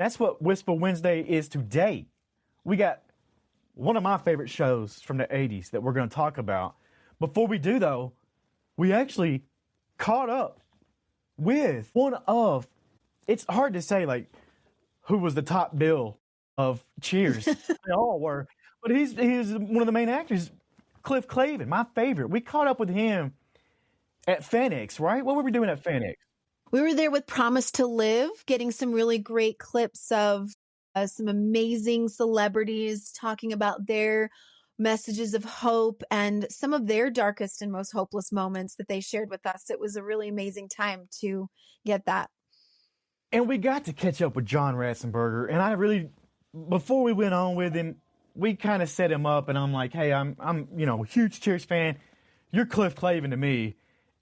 That's what Whisper Wednesday is today. We got one of my favorite shows from the 80s that we're going to talk about. Before we do, though, we actually caught up with one of, it's hard to say, like, who was the top bill of Cheers. They all were. But he's one of the main actors, Cliff Clavin, my favorite. We caught up with him at FanX, right? What were we doing at FanX? We were there with Promise to Live, getting some really great clips of some amazing celebrities talking about their messages of hope and some of their darkest and most hopeless moments that they shared with us. It was a really amazing time to get that. And we got to catch up with John Ratzenberger. And I really, before we went on with him, we kind of set him up, and I'm like, hey, I'm a huge Cheers fan. You're Cliff Clavin to me.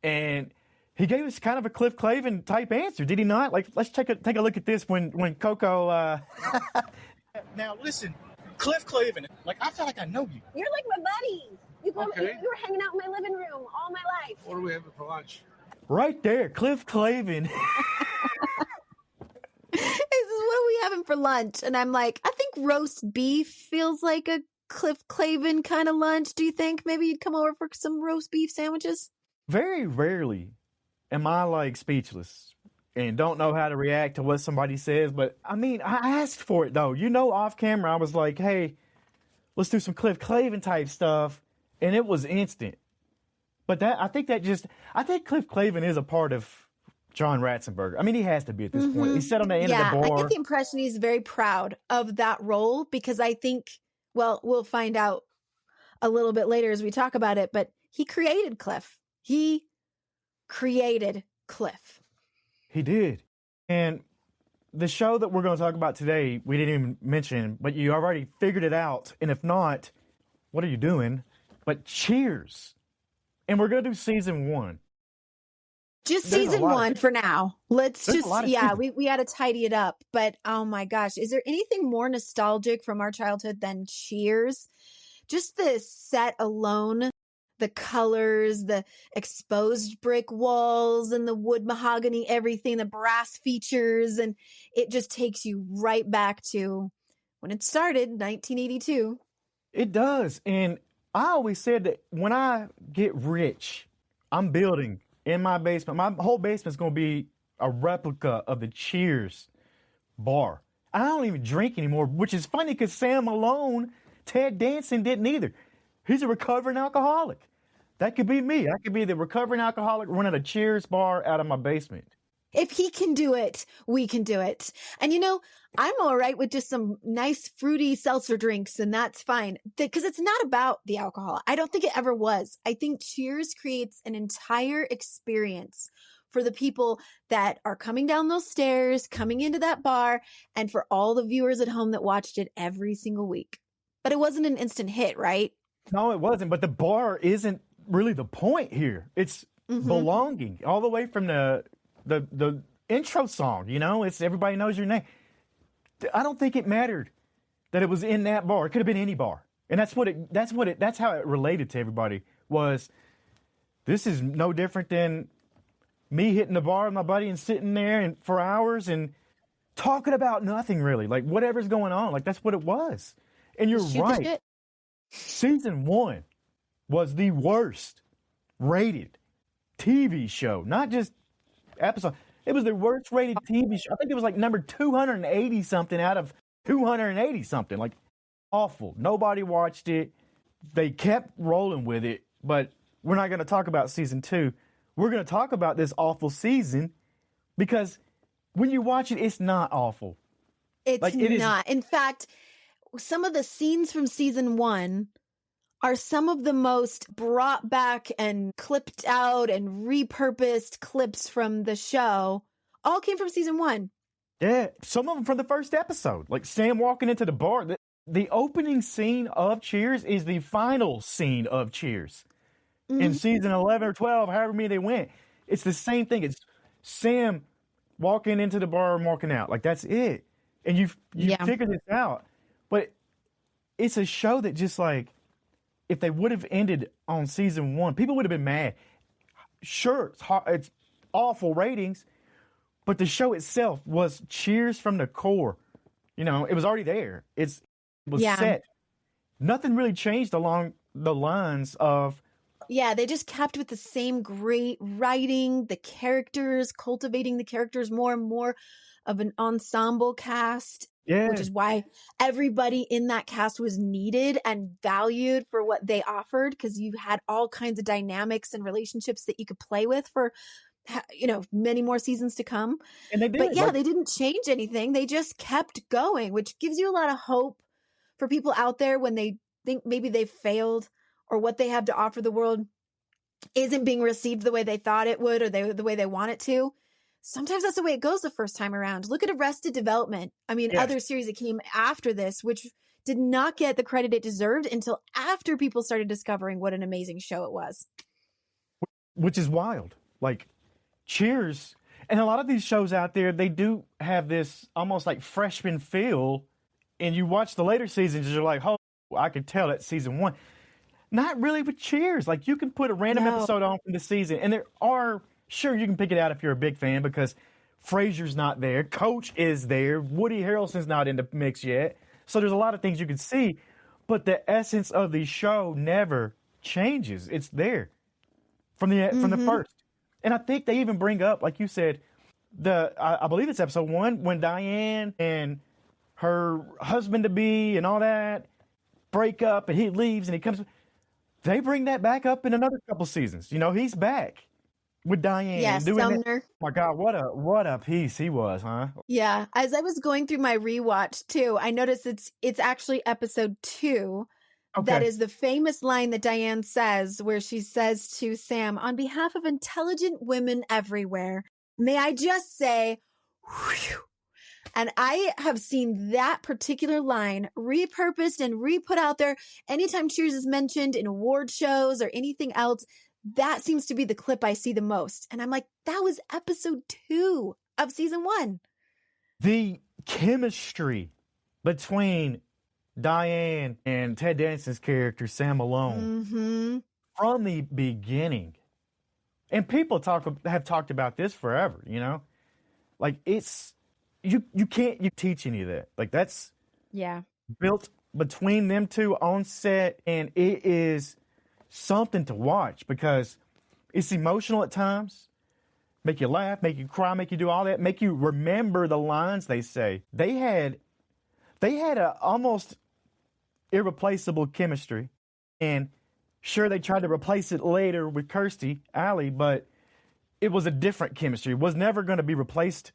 And he gave us kind of a Cliff Clavin type answer, did he not? Like, let's take a look at this when Coco. Now listen, Cliff Clavin. Like, I feel like I know you. You're like my buddy. You were hanging out in my living room all my life. What are we having for lunch? Right there, Cliff Clavin. He says, what are we having for lunch? And I'm like, I think roast beef feels like a Cliff Clavin kind of lunch. Do you think maybe you'd come over for some roast beef sandwiches? Very rarely am I like speechless and don't know how to react to what somebody says. But I mean, I asked for it though. Off camera, I was like, hey, let's do some Cliff Clavin type stuff. And it was instant. But I think Cliff Clavin is a part of John Ratzenberger. I mean, he has to be at this point. He sat on the end of the bar. I get the impression he's very proud of that role because I think, well, we'll find out a little bit later as we talk about it, but he created Cliff. He created Cliff. He did. And the show that we're going to talk about today, we didn't even mention, but you already figured it out. And if not, what are you doing? But Cheers. And we're going to do season 1. Just season 1 for now. Let's just, we got to tidy it up. But oh my gosh, is there anything more nostalgic from our childhood than Cheers? Just the set alone, the colors, the exposed brick walls and the wood mahogany, everything, the brass features. And it just takes you right back to when it started, 1982. It does. And I always said that when I get rich, I'm building in my basement. My whole basement's going to be a replica of the Cheers bar. I don't even drink anymore, which is funny because Sam Malone, Ted Danson didn't either. He's a recovering alcoholic. That could be me. I could be the recovering alcoholic running a Cheers bar out of my basement. If he can do it, we can do it. And I'm all right with just some nice fruity seltzer drinks, and that's fine. Because it's not about the alcohol. I don't think it ever was. I think Cheers creates an entire experience for the people that are coming down those stairs, coming into that bar, and for all the viewers at home that watched it every single week. But it wasn't an instant hit, right? No, it wasn't. But the bar isn't really the point here. It's belonging all the way from the intro song, it's everybody knows your name. I don't think it mattered that it was in that bar. It could have been any bar. And that's how it related to everybody was this is no different than me hitting the bar with my buddy and sitting there and for hours and talking about nothing really, like whatever's going on. Like that's what it was. And you're right. Season 1 was the worst rated TV show, not just episode. It was the worst rated TV show. I think it was like number 280 something out of 280 something. Like awful. Nobody watched it. They kept rolling with it, but we're not going to talk about season 2. We're going to talk about this awful season because when you watch it, it's not awful. It's not. In fact, some of the scenes from season 1 are some of the most brought back and clipped out and repurposed clips from the show. All came from season 1. Yeah, some of them from the first episode. Like Sam walking into the bar. The opening scene of Cheers is the final scene of Cheers. In season 11 or 12, however many they went. It's the same thing. It's Sam walking into the bar and walking out. Like, that's it. And you figure this out. But it's a show that just like, if they would have ended on season 1, people would have been mad. Sure, it's awful ratings, but the show itself was Cheers from the core. You know, it was already there. It was Yeah. set. Nothing really changed along the lines of. Yeah, they just kept with the same great writing, the characters, cultivating the characters more and more of an ensemble cast, which Yeah. is why everybody in that cast was needed and valued for what they offered, because you had all kinds of dynamics and relationships that you could play with for, many more seasons to come. And they did. But yeah, they didn't change anything. They just kept going, which gives you a lot of hope for people out there when they think maybe they've failed or what they have to offer the world isn't being received the way they thought it would or the way they want it to. Sometimes that's the way it goes the first time around. Look at Arrested Development. I mean, Yes. other series that came after this, which did not get the credit it deserved until after people started discovering what an amazing show it was. Which is wild. Like, Cheers. And a lot of these shows out there, they do have this almost like freshman feel. And you watch the later seasons, you're like, oh, I could tell that's season 1. Not really with Cheers. Like, you can put a random episode on from the season, and there are, sure, you can pick it out if you're a big fan because Frasier's not there, Coach is there, Woody Harrelson's not in the mix yet. So there's a lot of things you can see, but the essence of the show never changes. It's there from the first. And I think they even bring up, like you said, I believe it's episode 1 when Diane and her husband-to-be and all that break up and he leaves and he comes. They bring that back up in another couple seasons. You know, he's back with Diane. Yes, doing Sumner. Oh my God, what a piece he was, huh? Yeah. As I was going through my rewatch too, I noticed it's actually episode 2. Okay. That is the famous line that Diane says, where she says to Sam, on behalf of intelligent women everywhere, may I just say, whew. And I have seen that particular line repurposed and re-put out there. Anytime Cheers is mentioned in award shows or anything else, that seems to be the clip I see the most. And I'm like, that was episode 2 of season 1. The chemistry between Diane and Ted Danson's character, Sam Malone, from the beginning. And people have talked about this forever, you know? Like, it's... You can't teach any of that. Like, that's built between them two on set, and it is something to watch because it's emotional at times, make you laugh, make you cry, make you do all that, make you remember the lines they say. They had a almost irreplaceable chemistry, and sure, they tried to replace it later with Kirstie Alley, but it was a different chemistry. It was never going to be replaced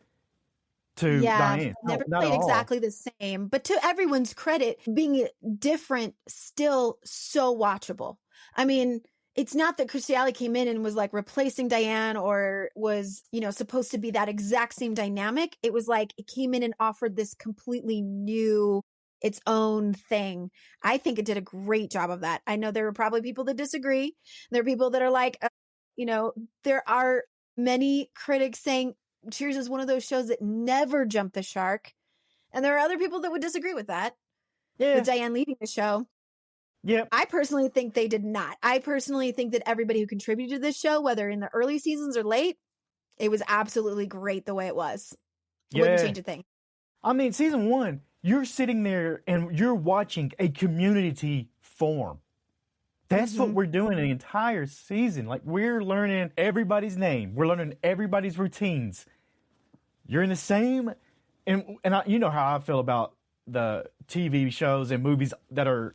to Diane. Never not played at all. exactly the same. But to everyone's credit, being different, still so watchable. I mean, it's not that Kirstie Alley came in and was like replacing Diane or was, supposed to be that exact same dynamic. It was like it came in and offered this completely new, its own thing. I think it did a great job of that. I know there are probably people that disagree. There are people that are like, there are many critics saying Cheers is one of those shows that never jumped the shark. And there are other people that would disagree with that. Yeah. With Diane leading the show. Yep. I personally think they did not. I personally think that everybody who contributed to this show, whether in the early seasons or late, it was absolutely great the way it was. Wouldn't change a thing. I mean, season 1, you're sitting there and you're watching a community form. That's what we're doing the entire season. Like, we're learning everybody's name. We're learning everybody's routines. You're in the same, you know how I feel about the TV shows and movies that are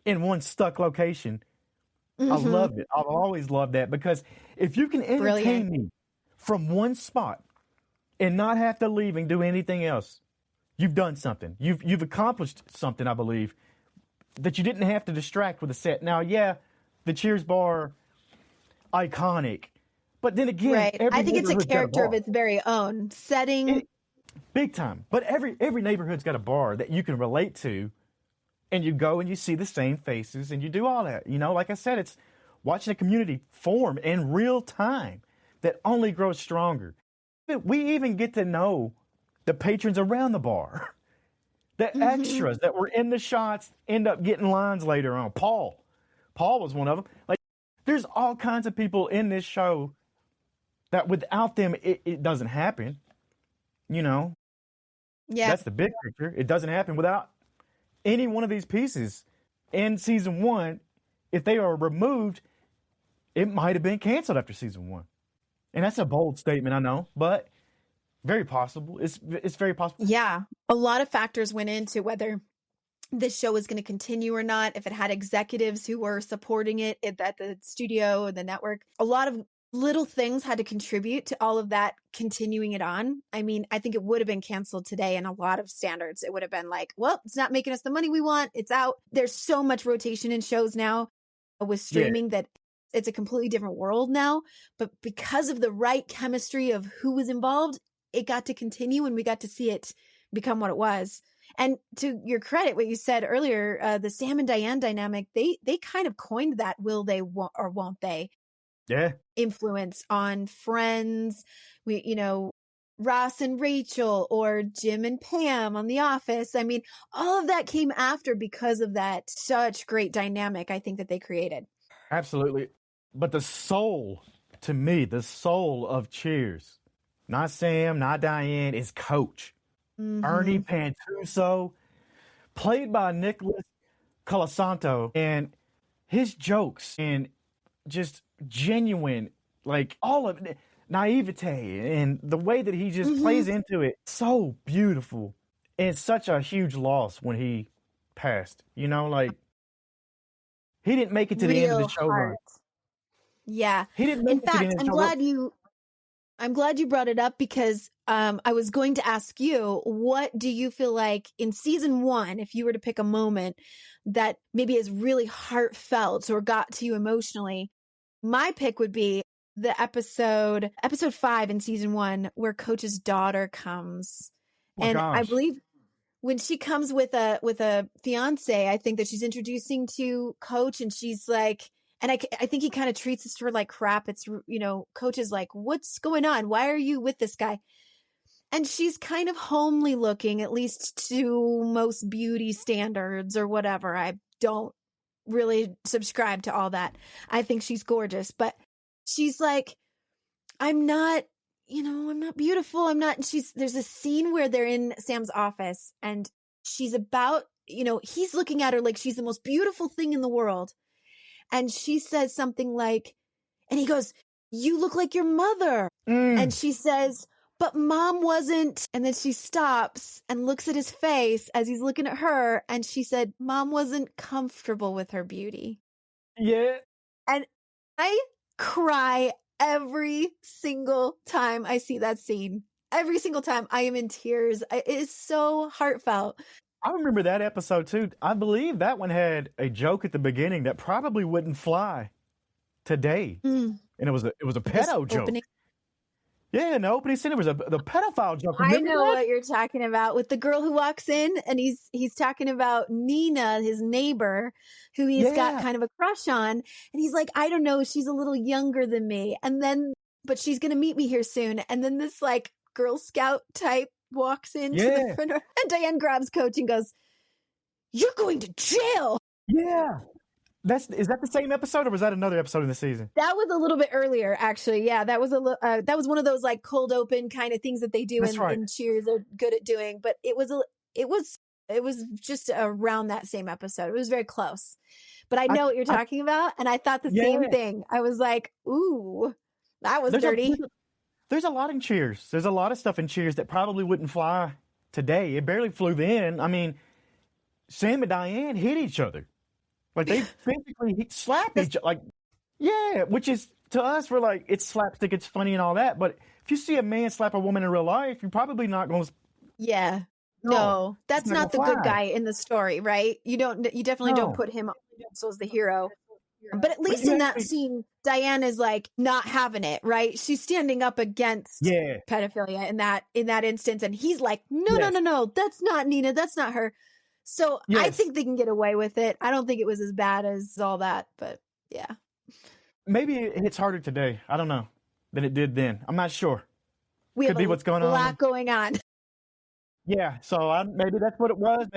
in one stuck location. I love it. I've always loved that because if you can entertain me from one spot and not have to leave and do anything else, you've done something. You've accomplished something, I believe, that you didn't have to distract with a set. Now, the Cheers bar, iconic. But then again, I think it's a character of its very own setting. Big time. But every neighborhood's got a bar that you can relate to, and you go and you see the same faces and you do all that. Like I said, it's watching a community form in real time that only grows stronger. We even get to know the patrons around the bar. The extras that were in the shots end up getting lines later on. Paul was one of them. Like, there's all kinds of people in this show that without them, it doesn't happen, Yeah. That's the big picture. It doesn't happen without any one of these pieces. In season 1, if they are removed, it might have been canceled after season 1. And that's a bold statement, I know, but very possible. It's very possible. Yeah. A lot of factors went into whether this show was going to continue or not, if it had executives who were supporting it at the studio or the network. A lot of little things had to contribute to all of that continuing it on. I mean, I think it would have been canceled today in a lot of standards. It would have been like, well, it's not making us the money we want. It's out. There's so much rotation in shows now with streaming that it's a completely different world now. But because of the right chemistry of who was involved, it got to continue and we got to see it become what it was. And to your credit, what you said earlier, the Sam and Diane dynamic, they kind of coined that will they or won't they influence on Friends, Ross and Rachel, or Jim and Pam on The Office. I mean, all of that came after because of that such great dynamic I think that they created. Absolutely. But the soul, to me, the soul of Cheers, not Sam, not Diane, is Coach. Mm-hmm. Ernie Pantuso, played by Nicholas Colasanto, and his jokes and just genuine, like all of it, naivete and the way that he just plays into it, so beautiful. And such a huge loss when he passed, like he didn't make it to the end of the show run. Yeah. He didn't make In it to the fact, end of the show I'm glad you brought it up because I was going to ask you, what do you feel like in season 1, if you were to pick a moment that maybe is really heartfelt or got to you emotionally? My pick would be the episode 5 in season 1, where Coach's daughter comes. I believe when she comes with a fiance, I think that she's introducing to Coach, and she's like, and I think he kind of treats her like crap. It's, Coach is like, what's going on? Why are you with this guy? And she's kind of homely looking, at least to most beauty standards or whatever. I don't really subscribe to all that. I think she's gorgeous, but she's like, I'm not beautiful. I'm not. And there's a scene where they're in Sam's office and she's about, he's looking at her like she's the most beautiful thing in the world. And she says something like, and he goes, you look like your mother. And she says, but Mom wasn't. And then she stops and looks at his face as he's looking at her. And she said, Mom wasn't comfortable with her beauty. Yeah. And I cry every single time I see that scene. Every single time I am in tears. It is so heartfelt. I remember that episode too. I believe that one had a joke at the beginning that probably wouldn't fly today. And it was a pedo joke. Yeah, in the opening scene, it was the pedophile joke. Remember I know what you're talking about, with the girl who walks in and he's talking about Nina, his neighbor, who he's got kind of a crush on. And he's like, I don't know, she's a little younger than me. And then, but she's going to meet me here soon. And then this like Girl Scout type walks into the front, and Diane grabs Coach and goes, you're going to jail. Yeah. Is that the same episode, or was that another episode in the season? That was a little bit earlier, actually. Yeah, that was that was one of those like cold open kind of things that they do in Cheers. They're good at doing, but it was just around that same episode. It was very close, but I know what you're talking about, and I thought the same thing. I was like, ooh, that was dirty. There's a lot in Cheers. There's a lot of stuff in Cheers that probably wouldn't fly today. It barely flew then. I mean, Sam and Diane hit each other. Like, they physically slap each other. Like, which is, to us, we're like, it's slapstick, it's funny and all that. But if you see a man slap a woman in real life, you're probably not going to. Yeah. No, that's not the good guy in the story, right? You definitely don't put him as the hero. But at least in that scene, Diane is like not having it, right? She's standing up against pedophilia in that instance. And he's like, no, that's not Nina. That's not her. So I think they can get away with it. I don't think it was as bad as all that, but yeah. Maybe it hits harder today. I don't know than it did then. I'm not sure. Could be what's going on. A lot going on. Yeah. So maybe that's what it was.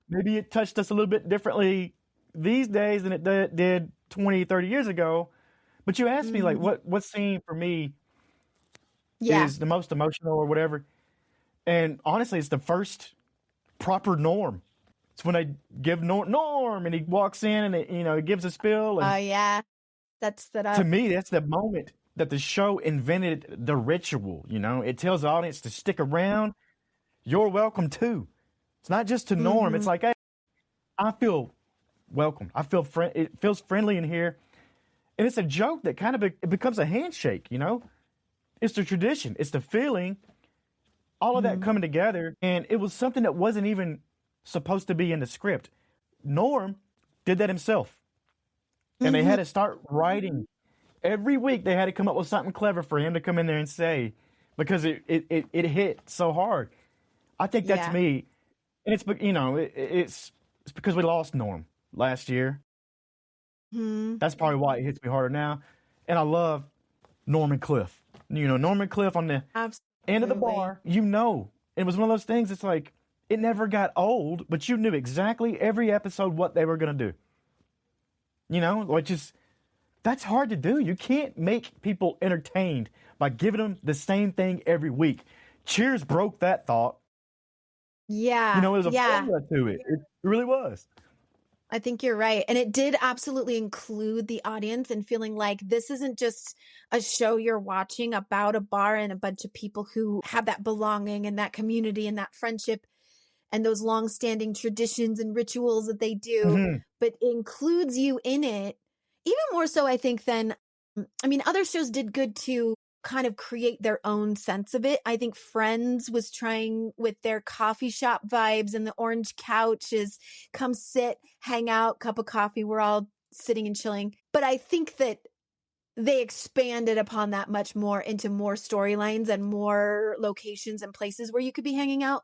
Maybe it touched us a little bit differently these days than it did 20, 30 years ago. But you asked me like what scene for me is the most emotional or whatever. And honestly, it's the first proper Norm. It's when they give Norm, and he walks in and he gives a spill. Oh yeah, that's that. To me, that's the moment that the show invented the ritual. It tells the audience to stick around. You're welcome too. It's not just to Norm. It's like, hey, I feel welcome. I feel it feels friendly in here, and it's a joke that kind of it becomes a handshake. It's the tradition. It's the feeling. All of that coming together, and it was something that wasn't even supposed to be in the script. Norm did that himself, and they had to start writing. Every week they had to come up with something clever for him to come in there and say, because it hit so hard. I think that's me, and it's because we lost Norm last year. That's probably why it hits me harder now. And I love Norm and Cliff. Norm and Cliff on the end of the bar. It was one of those things. It's like it never got old, but you knew exactly every episode what they were going to do. Which is that's hard to do. You can't make people entertained by giving them the same thing every week. Cheers broke that thought. Yeah. There was a formula to it. It really was. I think you're right. And it did absolutely include the audience and feeling like this isn't just a show you're watching about a bar and a bunch of people who have that belonging and that community and that friendship and those long-standing traditions and rituals that they do, but includes you in it. Even more so, I think, than, other shows did good to kind of create their own sense of it. I think Friends was trying with their coffee shop vibes, and the orange couch is come sit, hang out, cup of coffee. We're all sitting and chilling. But I think that they expanded upon that much more into more storylines and more locations and places where you could be hanging out.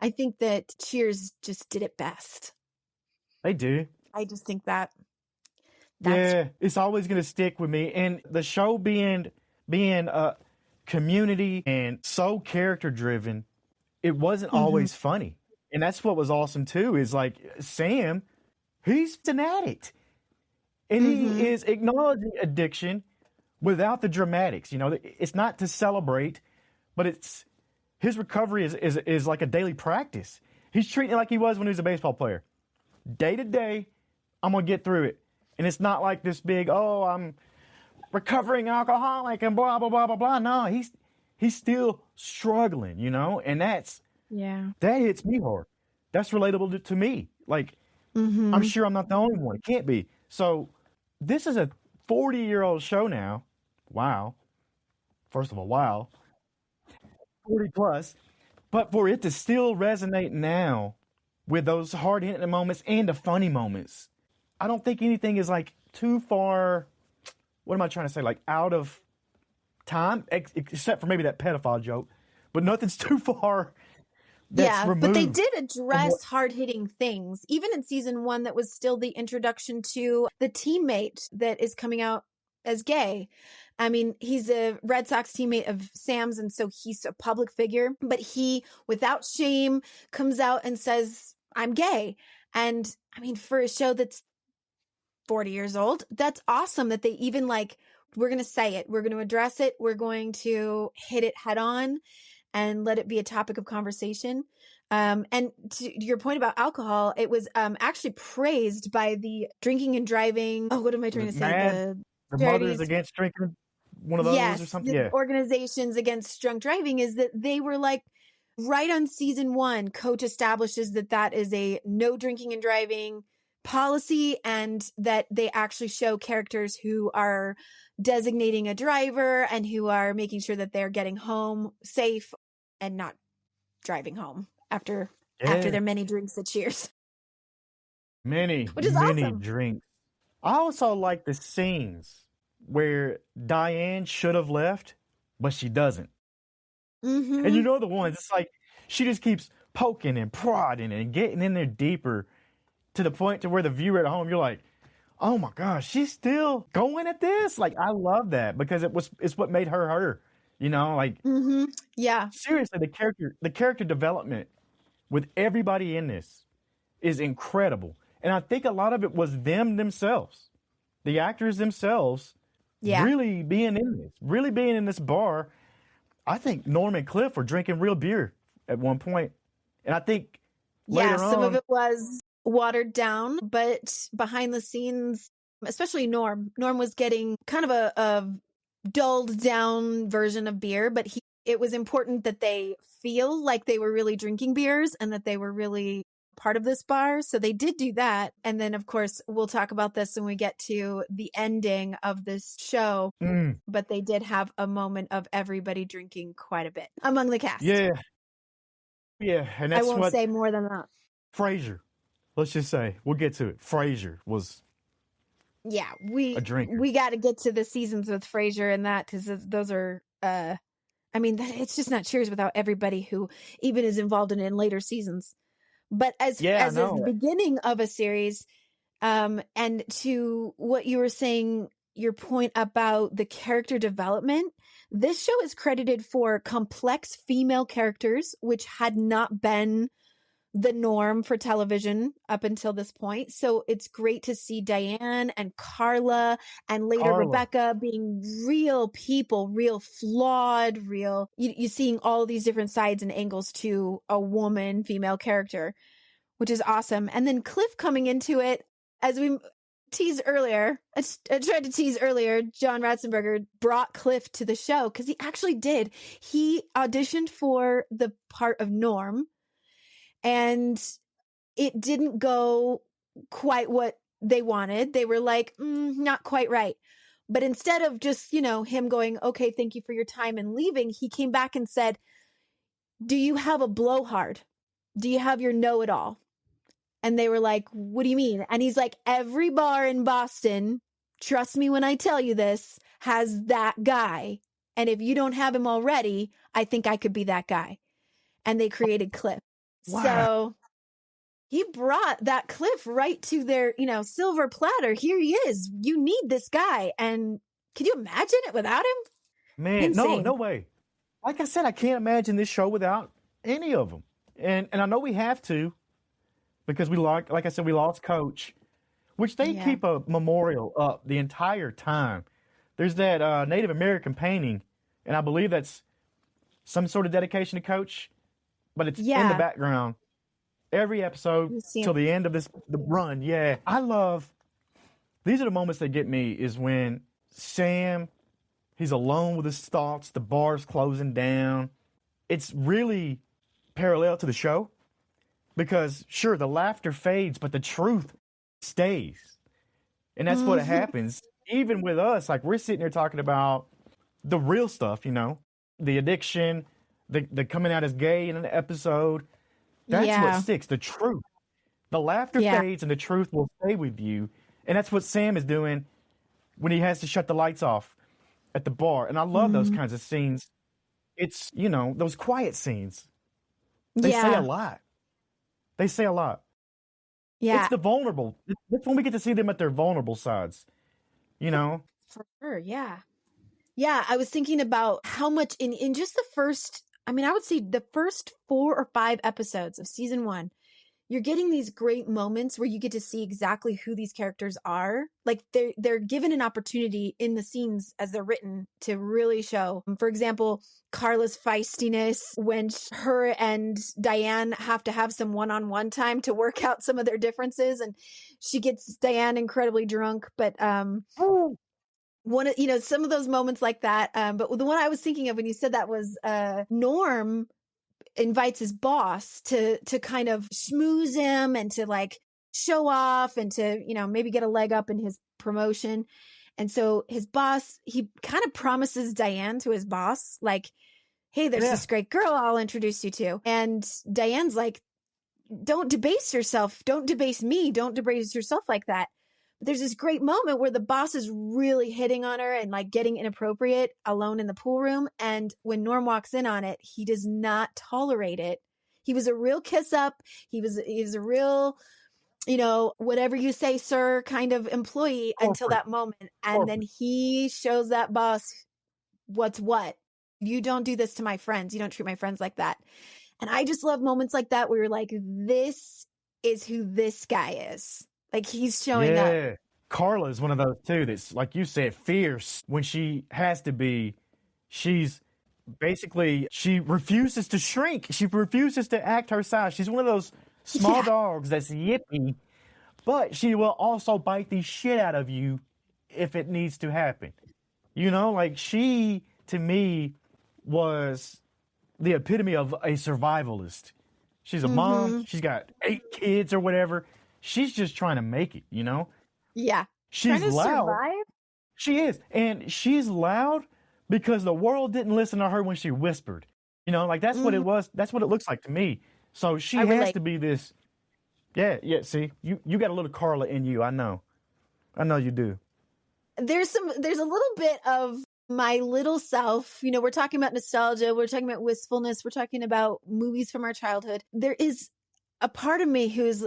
I think that Cheers just did it best. They do. I just think that. It's always going to stick with me. And the show being a community and so character driven, it wasn't always funny. And that's what was awesome too, is like Sam, he's an addict. And he is acknowledging addiction without the dramatics. It's not to celebrate, but it's his recovery is like a daily practice. He's treating it like he was when he was a baseball player. Day to day, I'm going to get through it. And it's not like this big, I'm recovering alcoholic and blah, blah, blah, blah, blah. No, he's still struggling, and that hits me hard. That's relatable to me. Like, I'm sure I'm not the only one. It can't be. So this is a 40-year-old show now. Wow. First of all, wow. 40 plus. But for it to still resonate now with those hard-hitting moments and the funny moments, I don't think anything is like too far, what am I trying to say, like out of time, except for maybe that pedophile joke, but nothing's too far that's removed. But they did address hard-hitting things. Even in season 1, that was still the introduction to the teammate that is coming out as gay. He's a Red Sox teammate of Sam's, and so he's a public figure, but he, without shame, comes out and says, I'm gay. And for a show that's 40 years old, that's awesome that they even we're going to say it, we're going to address it, we're going to hit it head on and let it be a topic of conversation. And to your point about alcohol, it was actually praised by the drinking and driving. Oh, what am I trying to say? The Mothers Against Drinking, one of those or something. The organizations against drunk driving, is that they were like, right on season 1, Coach establishes that is a no drinking and driving policy, and that they actually show characters who are designating a driver and who are making sure that they're getting home safe and not driving home after their many drinks at Cheers. Which is awesome. Drinks. I also like the scenes where Diane should have left, but she doesn't. And the ones, it's like she just keeps poking and prodding and getting in there deeper to the point to where the viewer at home, you're like, oh my gosh, she's still going at this? Like, I love that because it's what made her. Seriously, the character development with everybody in this is incredible. And I think a lot of it was themselves, the actors themselves, really being in this bar. I think Norm and Cliff were drinking real beer at one point. And I think Yeah, later some of on, it was watered down, but behind the scenes, especially Norm was getting kind of a dulled down version of beer, but it was important that they feel like they were really drinking beers and that they were really part of this bar. So they did do that. And then, of course, we'll talk about this when we get to the ending of this show. But they did have a moment of everybody drinking quite a bit among the cast. yeah, and that's I won't what say more than that. Frasier. Let's just say we'll get to it. Frasier was a drinker. We got to get to the seasons with Frasier and that because those are. I mean, it's just not Cheers without everybody who even is involved in later seasons. But as the beginning of a series, and to what you were saying, your point about the character development, this show is credited for complex female characters, which had not been the norm for television up until this point. So it's great to see Diane and Carla and later Rebecca being real people, real flawed, you seeing all these different sides and angles to a woman, female character, which is awesome. And then Cliff coming into it, as we teased earlier, I tried to tease earlier, John Ratzenberger brought Cliff to the show because he actually did. He auditioned for the part of Norm, and it didn't go quite what they wanted. They were like, not quite right. But instead of just, him going, okay, thank you for your time and leaving, he came back and said, do you have a blowhard? Do you have your know-it-all? And they were like, what do you mean? And he's like, every bar in Boston, trust me when I tell you this, has that guy. And if you don't have him already, I think I could be that guy. And they created Cliff. Wow. So he brought that Cliff right to their, silver platter. Here he is. You need this guy. And can you imagine it without him? Man, Insane. no way. Like I said, I can't imagine this show without any of them. And I know we have to because we lost Coach, which they keep a memorial up the entire time. There's that Native American painting, and I believe that's some sort of dedication to Coach. But it's in the background every episode till the end of the run. Yeah. These are the moments that get me is when Sam, he's alone with his thoughts, the bar's closing down. It's really parallel to the show because, sure, the laughter fades, but the truth stays. And that's what happens. Even with us, like we're sitting here talking about the real stuff, the addiction, the coming out as gay in an episode. That's what sticks, the truth. The laughter fades and the truth will stay with you. And that's what Sam is doing when he has to shut the lights off at the bar. And I love those kinds of scenes. It's, those quiet scenes. They say a lot. Yeah. It's the vulnerable. That's when we get to see them at their vulnerable sides, For sure, yeah. Yeah, I was thinking about how much in just the first, I would say the first 4 or 5 episodes of season 1, you're getting these great moments where you get to see exactly who these characters are. Like they're given an opportunity in the scenes as they're written to really show. For example, Carla's feistiness when her and Diane have to have some one-on-one time to work out some of their differences, and she gets Diane incredibly drunk. But one of some of those moments like that. But the one I was thinking of when you said that was Norm invites his boss to kind of schmooze him and to like show off and to, maybe get a leg up in his promotion. And so his boss, he kind of promises Diane to his boss, like, hey, there's this great girl I'll introduce you to. And Diane's like, don't debase yourself. Don't debase me. Don't debase yourself like that. There's this great moment where the boss is really hitting on her and like getting inappropriate alone in the pool room. And when Norm walks in on it, he does not tolerate it. He was a real kiss up. He was a real, whatever you say, sir, kind of employee until that moment. And then he shows that boss what's what. You don't do this to my friends. You don't treat my friends like that. And I just love moments like that where you're like, this is who this guy is. Like he's showing up. Carla is one of those too that's, like you said, fierce when she has to be. She's basically she refuses to shrink. She refuses to act her size. She's one of those small dogs that's yippy, but she will also bite the shit out of you if it needs to happen. You know, like she, to me, was the epitome of a survivalist. She's a mom. She's got 8 kids or whatever. She's just trying to make it, you know? Yeah. She's trying to loud. survive? She is. And she's loud because the world didn't listen to her when she whispered. You know, like that's what it was. That's what it looks like to me. So she has to be this. Yeah, see, you got a little Carla in you. I know you do. There's a little bit of my little self. You know, we're talking about nostalgia. We're talking about wistfulness. We're talking about movies from our childhood. There is a part of me who's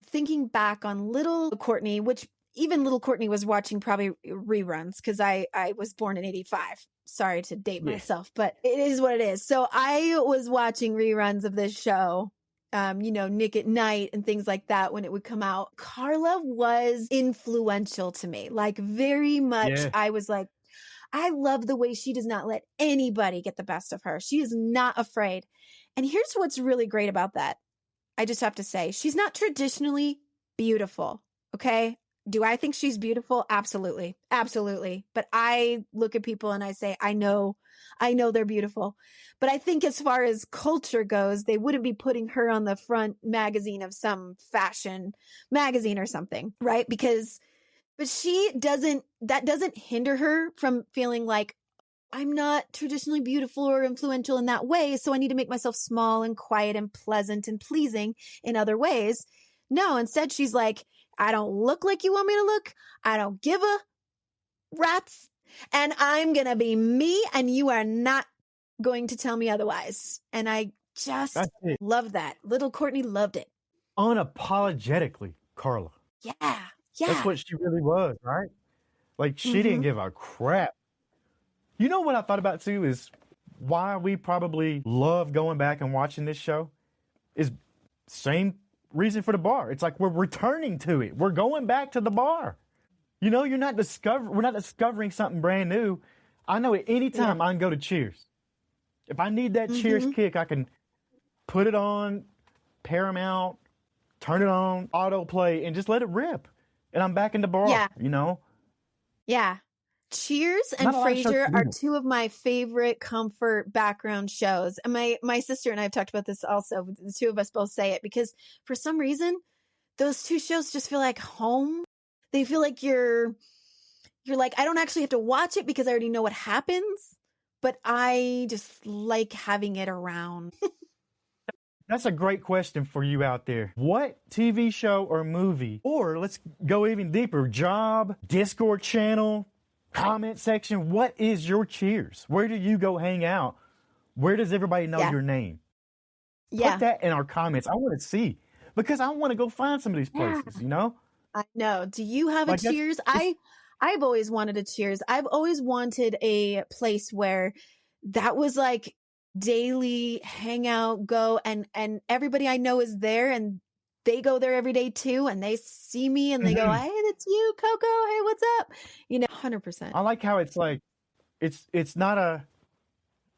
thinking back on little Courtney, which even little Courtney was watching probably reruns because I was born in 85. Sorry to date myself, but it is what it is. So I was watching reruns of this show, you know, Nick at Night and things like that when it would come out. Carla was influential to me, like very much. Yeah. I was like, I love the way she does not let anybody get the best of her. She is not afraid. And here's what's really great about that. I just have to say, she's not traditionally beautiful. Okay. Do I think she's beautiful? Absolutely. Absolutely. But I look at people and I say, I know they're beautiful. But I think as far as culture goes, they wouldn't be putting her on the front magazine of some fashion magazine or something, right? But that doesn't hinder her from feeling like I'm not traditionally beautiful or influential in that way. So I need to make myself small and quiet and pleasant and pleasing in other ways. No, instead she's like, I don't look like you want me to look. I don't give a rat's. And I'm going to be me and you are not going to tell me otherwise. And I just love that. Little Courtney loved it. Unapologetically, Carla. Yeah. That's what she really was, right? Like she didn't give a crap. You know what I thought about too is why we probably love going back and watching this show is same reason for the bar. It's like we're returning to it. We're going back to the bar. You know, we're not discovering something brand new. I know at any time I can go to Cheers. If I need that Cheers kick, I can put it on Paramount, turn it on autoplay, and just let it rip. And I'm back in the bar, you know? Yeah. Cheers and Frasier are two of my favorite comfort background shows. And my sister and I have talked about this also. The two of us both say it because for some reason, those two shows just feel like home. They feel like you're like, I don't actually have to watch it because I already know what happens, but I just like having it around. That's a great question for you out there. What TV show or movie, or let's go even deeper, job, Discord channel, comment section, what is your Cheers? Where do you go hang out? Where does everybody know your name? Put that in our comments. I want to see because I want to go find some of these places, you know? I know. Do you have a Cheers? I've always wanted a Cheers. I've always wanted a place where that was like daily hangout, go, and everybody I know is there and they go there every day too, and they see me and they go, "Hey, that's you, Coco. Hey, what's up?" You know, 100%. I like how it's like, it's not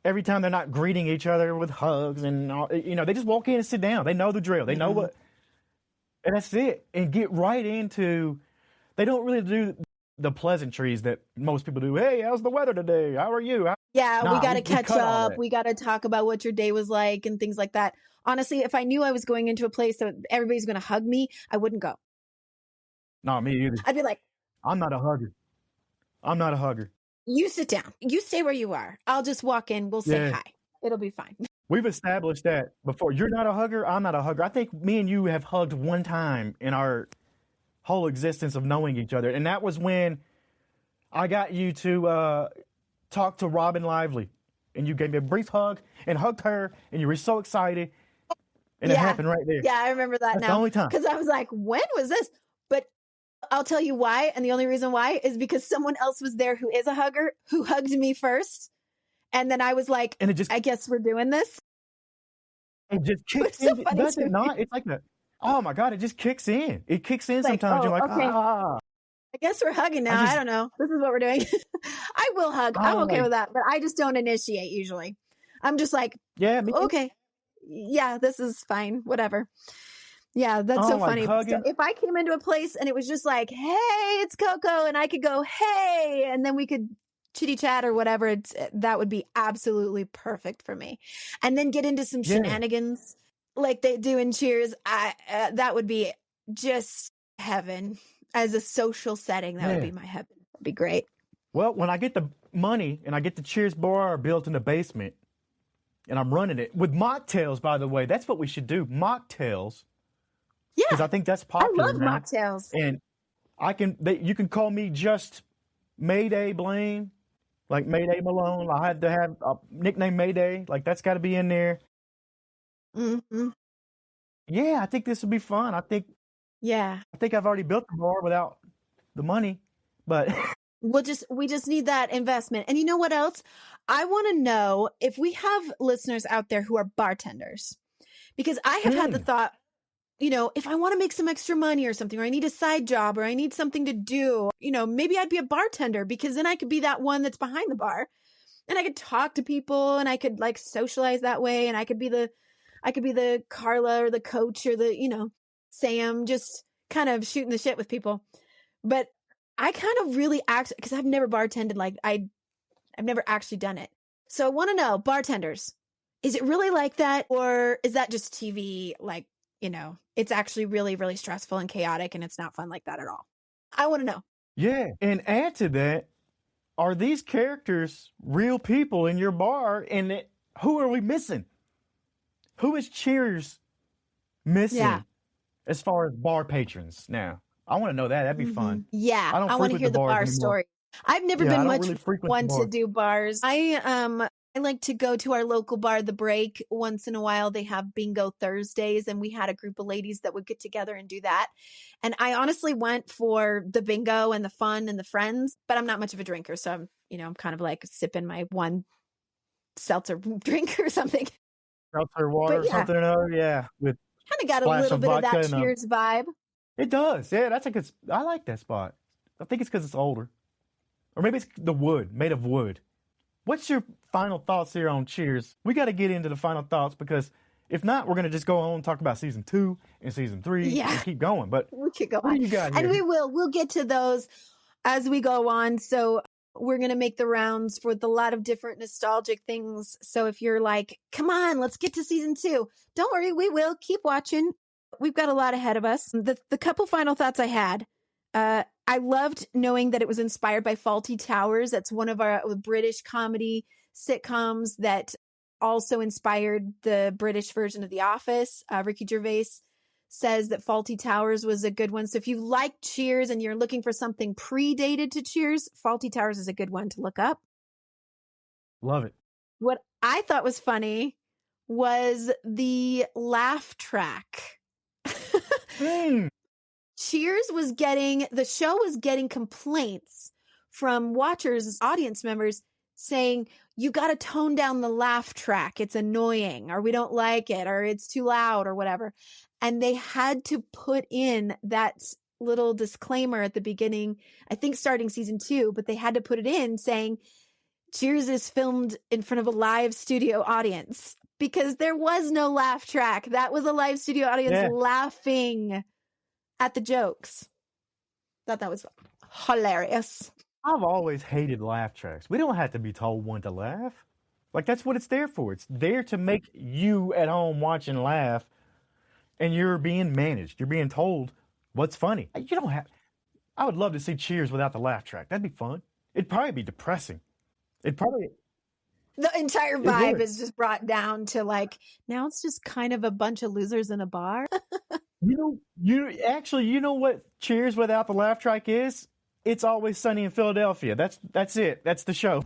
every time they're not greeting each other with hugs and all, you know, they just walk in and sit down. They know the drill. They know what, and that's it. And get right into. They don't really do the pleasantries that most people do. Hey, how's the weather today? How are you? We got to catch up. We got to talk about what your day was like and things like that. Honestly, if I knew I was going into a place that everybody's going to hug me, I wouldn't go. No, me either. I'd be like, I'm not a hugger. You sit down. You stay where you are. I'll just walk in. We'll say hi. It'll be fine. We've established that before. You're not a hugger. I'm not a hugger. I think me and you have hugged one time in our whole existence of knowing each other. And that was when I got you to talk to Robin Lively. And you gave me a brief hug and hugged her. And you were so excited. And it happened right there. Yeah, I remember that. That's the only time. Because I was like, when was this? But I'll tell you why. And the only reason why is because someone else was there who is a hugger who hugged me first. And then I was like, and I guess we're doing this. It just kicks in. Does it not? It's like oh my God, it just kicks in. It kicks in sometimes. You're like, okay. I guess we're hugging now. I don't know. This is what we're doing. I will hug. I'm okay with that, but I just don't initiate usually. I'm just like, yeah, okay. Yeah, this is fine. Whatever. Yeah, that's so funny. So if I came into a place and it was just like, hey, it's Coco, and I could go, hey, and then we could chitty chat or whatever, that would be absolutely perfect for me. And then get into some shenanigans like they do in Cheers. That would be just heaven. As a social setting, that would be my heaven. That'd be great. Well, when I get the money and I get the Cheers bar built in the basement and I'm running it with mocktails, by the way, that's what we should do. Mocktails. Yeah. Because I think that's popular. I love mocktails. And you can call me just Mayday Blane, like Mayday Malone. I had to have a nickname Mayday. Like that's got to be in there. Mm-hmm. Yeah, I think this would be fun. I think I've already built the bar without the money, but we just need that investment. And you know what else? I want to know if we have listeners out there who are bartenders, because I have had the thought, you know, if I want to make some extra money or something, or I need a side job, or I need something to do, you know, maybe I'd be a bartender, because then I could be that one that's behind the bar and I could talk to people and I could like socialize that way. And I could be the Carla or the coach or the, you know, Sam, just kind of shooting the shit with people. But I kind of really because I've never bartended, like I've never actually done it. So I want to know, bartenders, is it really like that? Or is that just TV? Like, you know, it's actually really, really stressful and chaotic and it's not fun like that at all. I want to know. Yeah. And add to that, are these characters real people in your bar? And who are we missing? Who is Cheers missing as far as bar patrons now? I want to know that. That'd be fun. Yeah. I want to hear the bar story. I've never been much one to do bars. I like to go to our local bar, The Break. Once in a while, they have bingo Thursdays, and we had a group of ladies that would get together and do that. And I honestly went for the bingo and the fun and the friends, but I'm not much of a drinker. So I'm kind of like sipping my one seltzer drink or something. Seltzer water or something or another. Yeah. With kind of got a little bit of that Cheers vibe. It does. Yeah. I like that spot. I think it's because it's older. Or maybe it's the wood, made of wood. What's your final thoughts here on Cheers? We got to get into the final thoughts, because if not, we're going to just go on and talk about season 2 and season 3 and keep going. But we could go on. And we'll get to those as we go on. So we're going to make the rounds with a lot of different nostalgic things. So if you're like, come on, let's get to season 2. Don't worry, we will keep watching. We've got a lot ahead of us. The couple final thoughts I had, I loved knowing that it was inspired by Fawlty Towers. That's one of our British comedy sitcoms that also inspired the British version of The Office. Ricky Gervais says that Fawlty Towers was a good one. So if you like Cheers and you're looking for something predated to Cheers, Fawlty Towers is a good one to look up. Love it. What I thought was funny was the laugh track. Cheers the show was getting complaints from watchers, audience members saying, you got to tone down the laugh track. It's annoying, or we don't like it, or it's too loud, or whatever. And they had to put in that little disclaimer at the beginning, I think starting season 2, but they had to put it in saying, Cheers is filmed in front of a live studio audience, because there was no laugh track. That was a live studio audience laughing at the jokes. Thought that was hilarious. I've always hated laugh tracks. We don't have to be told when to laugh. Like, that's what it's there for. It's there to make you at home watching laugh, and you're being managed. You're being told what's funny. I would love to see Cheers without the laugh track. That'd be fun. It'd probably be depressing. The entire vibe is just brought down to like, now it's just kind of a bunch of losers in a bar. You know what Cheers without the laugh track is? It's Always Sunny in Philadelphia. That's it. That's the show.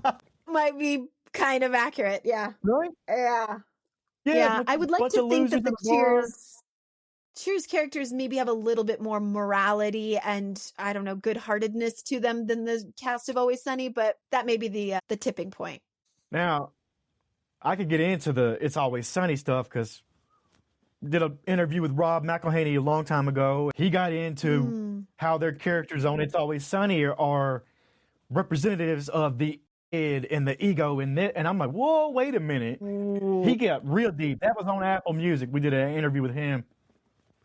Might be kind of accurate. Yeah. Really? Yeah. I would like to think that the Cheers characters maybe have a little bit more morality and, I don't know, good-heartedness to them than the cast of Always Sunny, but that may be the tipping point. Now, I could get into the It's Always Sunny stuff because did an interview with Rob McElhaney a long time ago. He got into how their characters on It's Always Sunny are representatives of the id and the ego and that. And I'm like, whoa, wait a minute. He got real deep. That was on Apple Music. We did an interview with him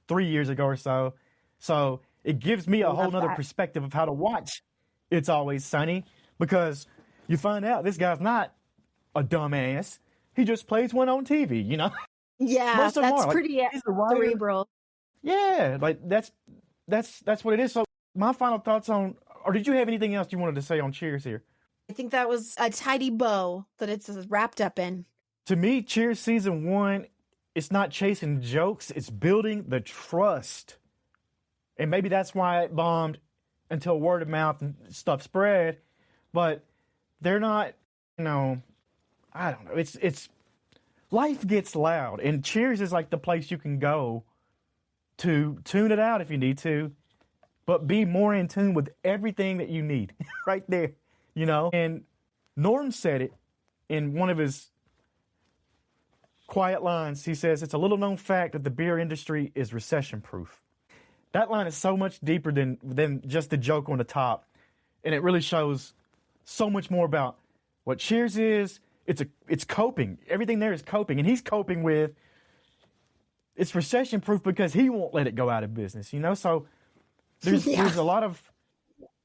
3 years ago or so. So it gives me a whole nother perspective of how to watch It's Always Sunny, because you find out this guy's not a dumbass. He just plays one on TV, you know? Yeah, Most of them that's are. pretty cerebral. Yeah, like that's what it is. So my final thoughts on, or did you have anything else you wanted to say on Cheers here? I think that was a tidy bow that it's wrapped up in. To me, Cheers season 1, it's not chasing jokes, it's building the trust. And maybe that's why it bombed until word of mouth and stuff spread. But they're not, I don't know. It's life gets loud, and Cheers is like the place you can go to tune it out if you need to, but be more in tune with everything that you need right there, And Norm said it in one of his quiet lines. He says, it's a little known fact that the beer industry is recession proof. That line is so much deeper than just the joke on the top. And it really shows so much more about what Cheers is. It's coping. Everything there is coping. And he's coping with, it's recession proof because he won't let it go out of business, So there's a lot of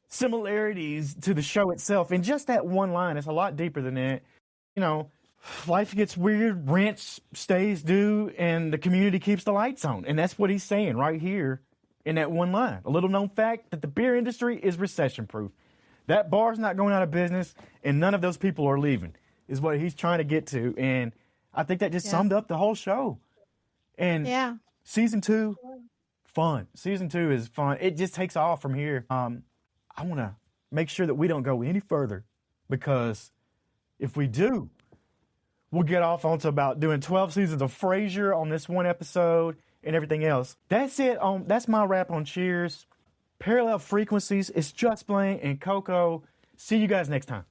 similarities to the show itself. And just that one line, it's a lot deeper than that. Life gets weird, rent stays due, and the community keeps the lights on. And that's what he's saying right here in that one line. A little known fact that the beer industry is recession proof. That bar's not going out of business, and none of those people are leaving, is what he's trying to get to. And I think that just summed up the whole show. And season 2, fun. Season 2 is fun. It just takes off from here. I want to make sure that we don't go any further, because if we do, we'll get off onto about doing 12 seasons of Frasier on this one episode and everything else. That's it. That's my wrap on Cheers. Parallel Frequencies. It's just Blane and Coco. See you guys next time.